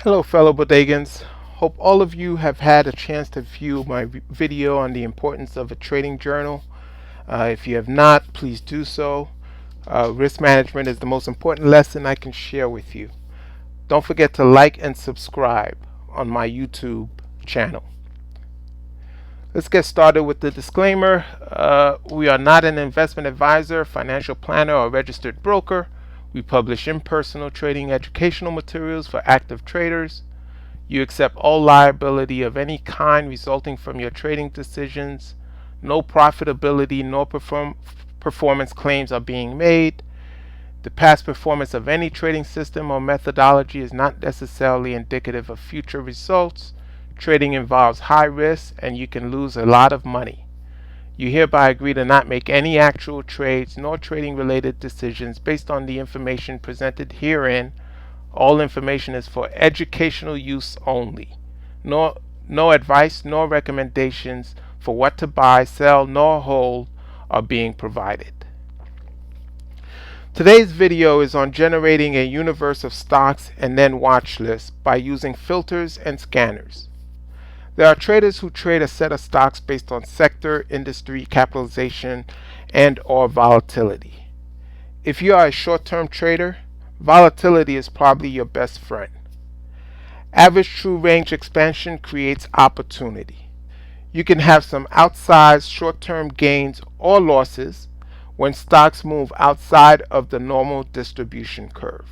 Hello, fellow bodegans. Hope all of you have had a chance to view my video on the importance of a trading journal. If you have not, please do so. Risk management is the most important lesson I can share with you. Don't forget to like and subscribe on my YouTube channel. Let's get started with the disclaimer. We are not an investment advisor, financial planner, or registered broker. We publish impersonal trading educational materials for active traders. You accept all liability of any kind resulting from your trading decisions. No profitability nor performance claims are being made. The past performance of any trading system or methodology is not necessarily indicative of future results. Trading involves high risk and you can lose a lot of money. You hereby agree to not make any actual trades nor trading related decisions based on the information presented herein. All information is for educational use only. No advice nor recommendations for what to buy, sell, nor hold are being provided. Today's video is on generating a universe of stocks and then watch lists by using filters and scanners. There are traders who trade a set of stocks based on sector, industry, capitalization, and or volatility. If you are a short-term trader, volatility is probably your best friend. Average true range expansion creates opportunity. You can have some outsized short-term gains or losses when stocks move outside of the normal distribution curve.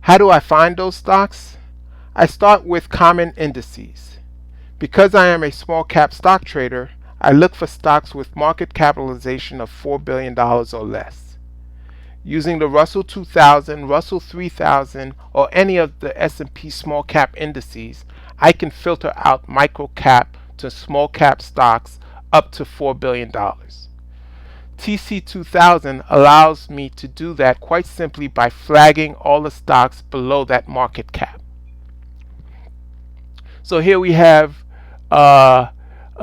How do I find those stocks? I start with common indices. Because I am a small cap stock trader, I look for stocks with market capitalization of $4 billion or less. Using the Russell 2000, Russell 3000, or any of the S&P small cap indices, I can filter out micro cap to small cap stocks up to $4 billion. TC 2000 allows me to do that quite simply by flagging all the stocks below that market cap. So here we have a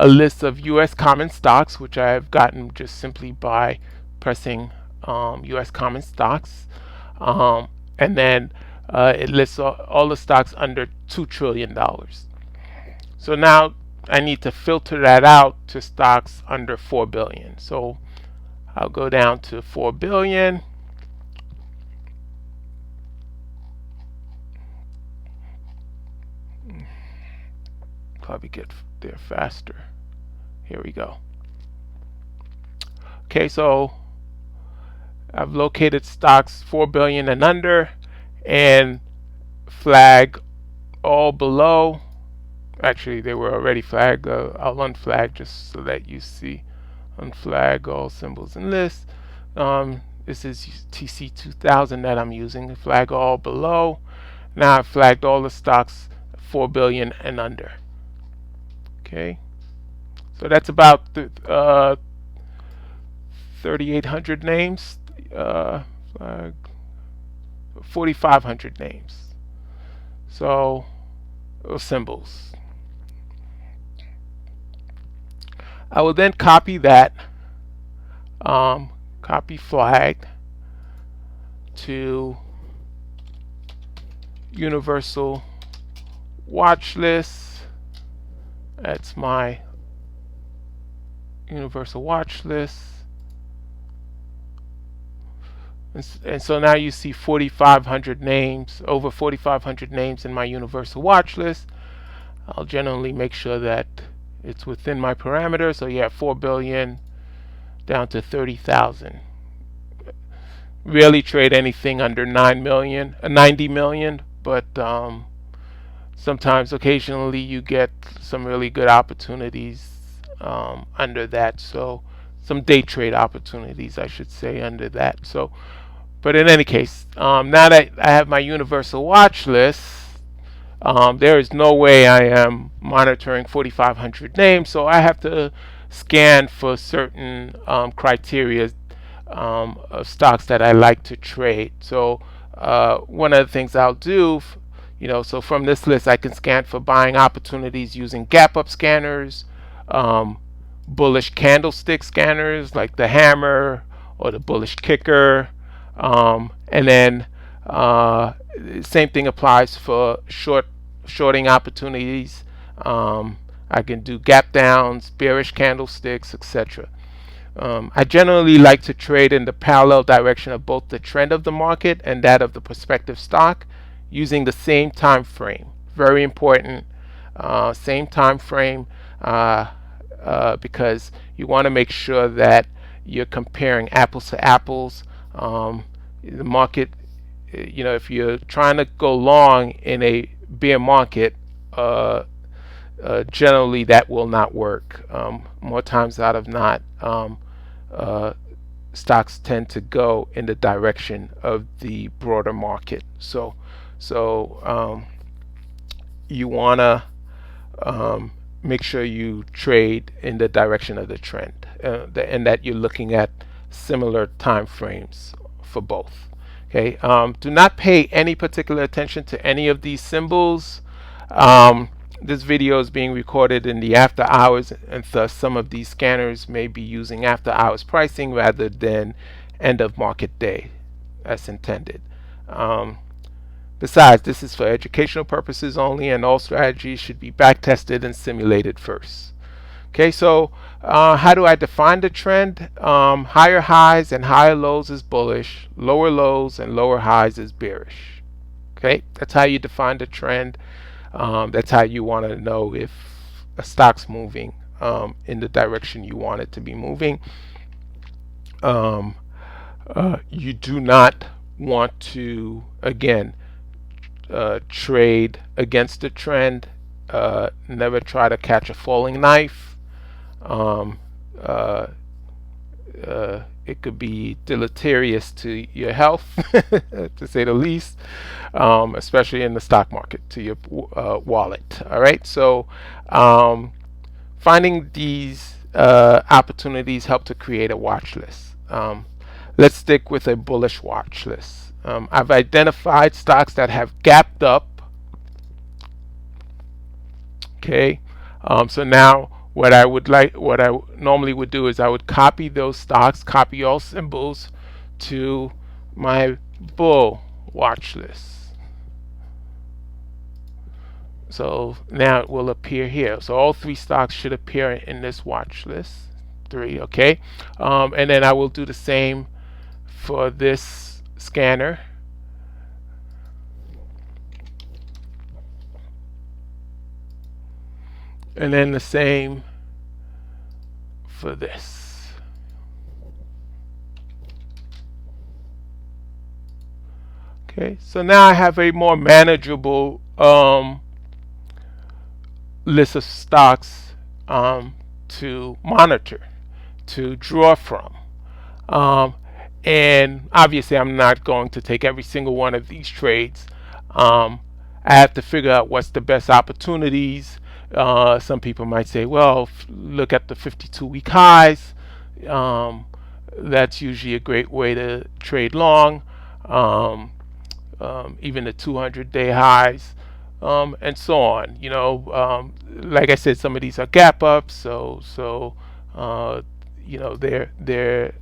list of US common stocks, which I have gotten just simply by pressing US common stocks, and then it lists all the stocks under $2 trillion. So now I need to filter that out to stocks under 4 billion. So I'll go down to 4 billion. Probably get there faster. Here we go. Okay, so I've located stocks 4 billion and under and flag all below. Actually, they were already flagged. I'll unflag just so that you see. Unflag all symbols and lists. This is TC 2000 that I'm using. Flag all below. Now I've flagged all the stocks 4 billion and under. Okay, so that's about 3,800 names. Flag 4,500 names. So symbols. I will then copy that, copy flag to universal watch list. That's my universal watch list. And so now you see 4,500 names, over 4,500 names in my universal watch list. I'll generally make sure that it's within my parameter. So you have 4 billion down to 30,000. Rarely trade anything under 90 million, but sometimes occasionally you get some really good opportunities under that. So some day trade opportunities, I should say, under that. So, but in any case, now that I have my universal watch list, there is no way I am monitoring 4,500 names, so I have to scan for certain criteria of stocks that I like to trade. So one of the things I'll do, so from this list I can scan for buying opportunities using gap up scanners, bullish candlestick scanners like the hammer or the bullish kicker, and then Same thing applies for shorting opportunities. I can do gap downs, bearish candlesticks, etc. I generally like to trade in the parallel direction of both the trend of the market and that of the prospective stock using the same time frame. Very important. Same time frame, because you want to make sure that you're comparing apples to apples. The market, if you're trying to go long in a bear market, generally that will not work. More times out of not, uh, stocks tend to go in the direction of the broader market. So you want to make sure you trade in the direction of the trend, and that you're looking at similar time frames for both. Okay. Do not pay any particular attention to any of these symbols. This video is being recorded in the after hours, and thus some of these scanners may be using after hours pricing rather than end of market day as intended. Besides, this is for educational purposes only, and all strategies should be back tested and simulated first. Okay, so how do I define the trend? Higher highs and higher lows is bullish, lower lows and lower highs is bearish. Okay, that's how you define the trend. That's how you want to know if a stock's moving in the direction you want it to be moving. You do not want to, again, trade against the trend. Never try to catch a falling knife. It could be deleterious to your health, to say the least, especially in the stock market, to your wallet. All right, so finding these opportunities help to create a watch list. Let's stick with a bullish watch list. I've identified stocks that have gapped up. Okay, so now what I normally would do is I would copy those stocks, copy all symbols to my bull watch list. So now it will appear here. So all three stocks should appear in this watch list. 3, okay, and then I will do the same for this scanner. And then the same for this. Okay, so now I have a more manageable list of stocks to monitor, to draw from. And obviously I'm not going to take every single one of these trades. I have to figure out what's the best opportunities. Some people might say, well, look at the 52-week highs. That's usually a great way to trade long. Even the 200-day highs, and so on. Like I said, some of these are gap ups, so they're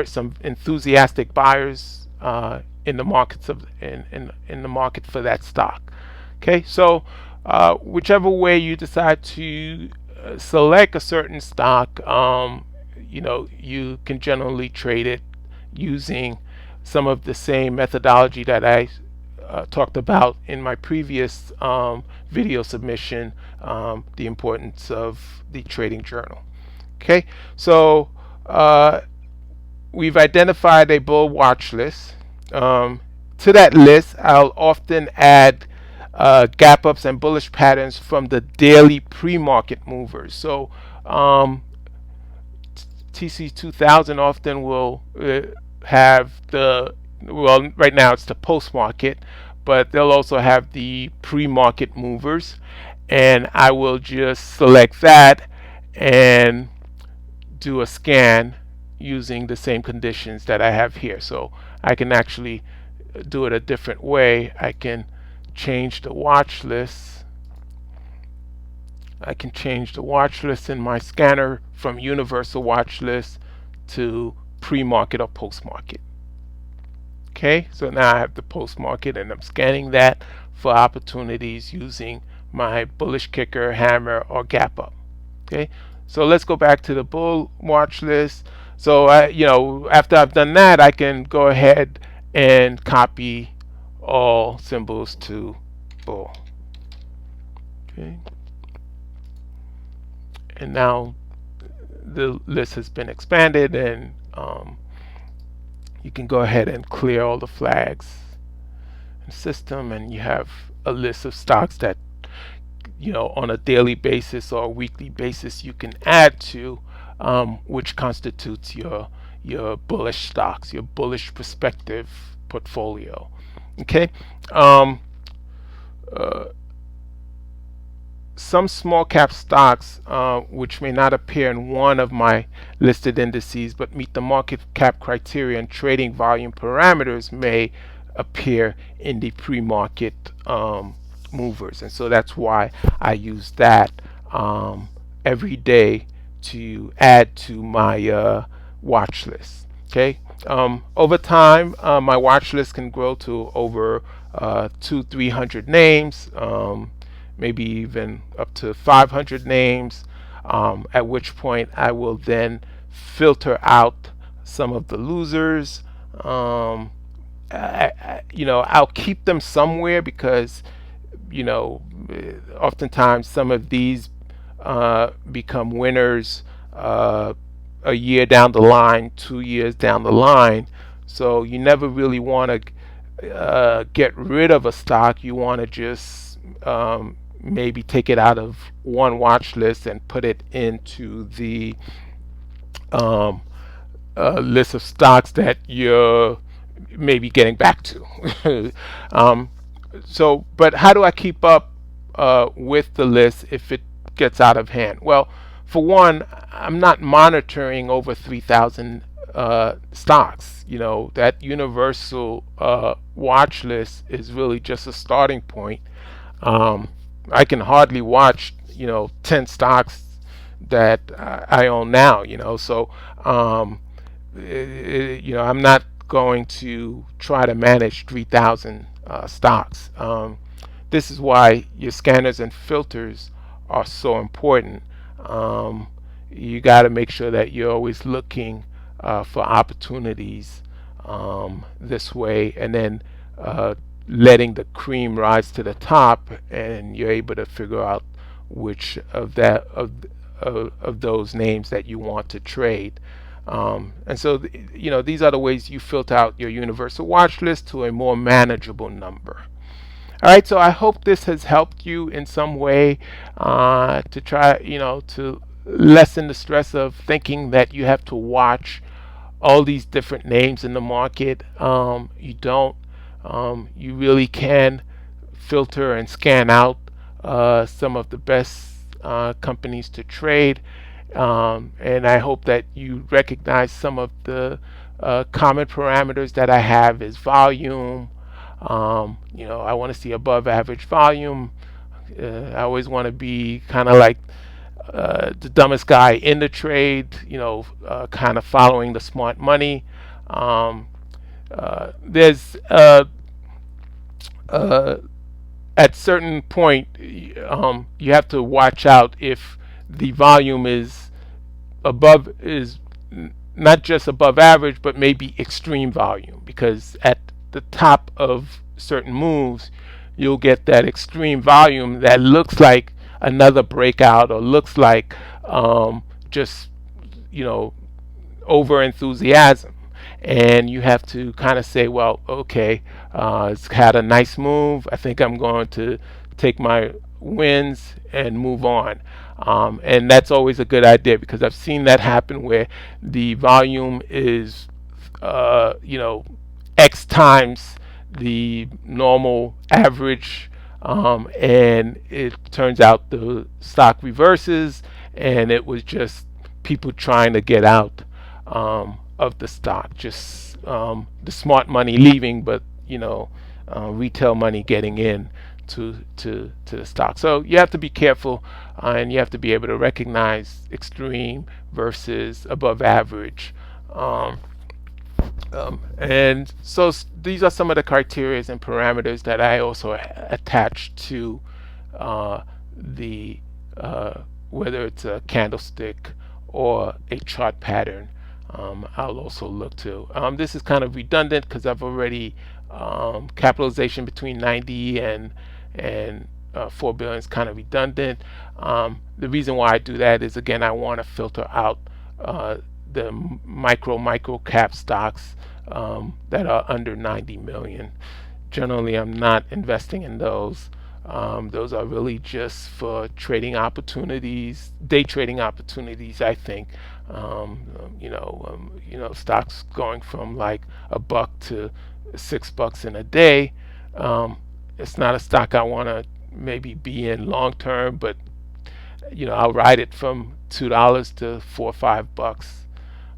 some enthusiastic buyers in the markets in the market for that stock. Okay, so whichever way you decide to select a certain stock, you can generally trade it using some of the same methodology that I talked about in my previous video submission, the importance of the trading journal. Okay, so we've identified a bull watch list. To that list, I'll often add gap ups and bullish patterns from the daily pre-market movers. So TC2000 often will have right now it's the post-market, but they'll also have the pre-market movers, and I will just select that and do a scan using the same conditions that I have here. So I can actually do it a different way. I can change the watch list. I can change the watch list in my scanner from universal watch list to pre-market or post-market. Okay, so now I have the post market and I'm scanning that for opportunities using my bullish kicker, hammer, or gap up. Okay, so let's go back to the bull watch list. So after I've done that, I can go ahead and copy all symbols to bull. Okay, and now the list has been expanded, and you can go ahead and clear all the flags in the system, and you have a list of stocks that on a daily basis or a weekly basis you can add to, which constitutes your bullish stocks, your bullish perspective portfolio. Okay. Uh, some small cap stocks, which may not appear in one of my listed indices but meet the market cap criteria and trading volume parameters, may appear in the pre-market movers, and so that's why I use that every day to add to my watch list. Okay. Over time, my watch list can grow to over 200-300 names, maybe even up to 500 names, at which point I will then filter out some of the losers. I'll keep them somewhere because oftentimes some of these become winners a year down the line, 2 years down the line. So you never really want to get rid of a stock. You want to just maybe take it out of one watch list and put it into the list of stocks that you're maybe getting back to. But how do I keep up with the list if it gets out of hand? Well, for one, I'm not monitoring over 3,000 stocks. That universal watch list is really just a starting point. I can hardly watch 10 stocks that I own now. So I'm not going to try to manage 3,000 stocks. This is why your scanners and filters are so important. You got to make sure that you're always looking for opportunities this way, and then letting the cream rise to the top, and you're able to figure out which of those names that you want to trade. And so, these are the ways you filter out your universal watch list to a more manageable number. All right, so I hope this has helped you in some way to try, to lessen the stress of thinking that you have to watch all these different names in the market. You don't. You really can filter and scan out some of the best companies to trade. And I hope that you recognize some of the common parameters that I have is volume. I want to see above average volume. I always want to be kind of like the dumbest guy in the trade, kind of following the smart money. There's at certain point, you have to watch out if the volume is not just above average, but maybe extreme volume, because at the top of certain moves, you'll get that extreme volume that looks like another breakout, or looks like just over enthusiasm, and you have to kind of say, well, okay, it's had a nice move. I think I'm going to take my wins and move on. And that's always a good idea, because I've seen that happen where the volume is X times the normal average, and it turns out the stock reverses, and it was just people trying to get out of the stock, just the smart money leaving, but retail money getting in to the stock. So you have to be careful, and you have to be able to recognize extreme versus above average. And so these are some of the criteria and parameters that I also attach to the whether it's a candlestick or a chart pattern. I'll also look to. This is kind of redundant because I've already capitalization between 90 and 4 billion is kind of redundant. The reason why I do that is, again, I want to filter out uh, the micro cap stocks that are under 90 million. Generally, I'm not investing in those. Those are really just for trading opportunities, day trading opportunities. I think, stocks going from like $1 to $6 in a day. Um, it's not a stock I want to maybe be in long term, but I'll ride it from $2 to $4 or $5.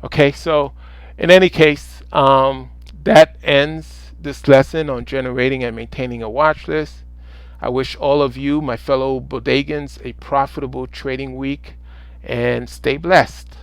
Okay, so in any case, that ends this lesson on generating and maintaining a watch list. I wish all of you, my fellow bodegans, a profitable trading week and stay blessed.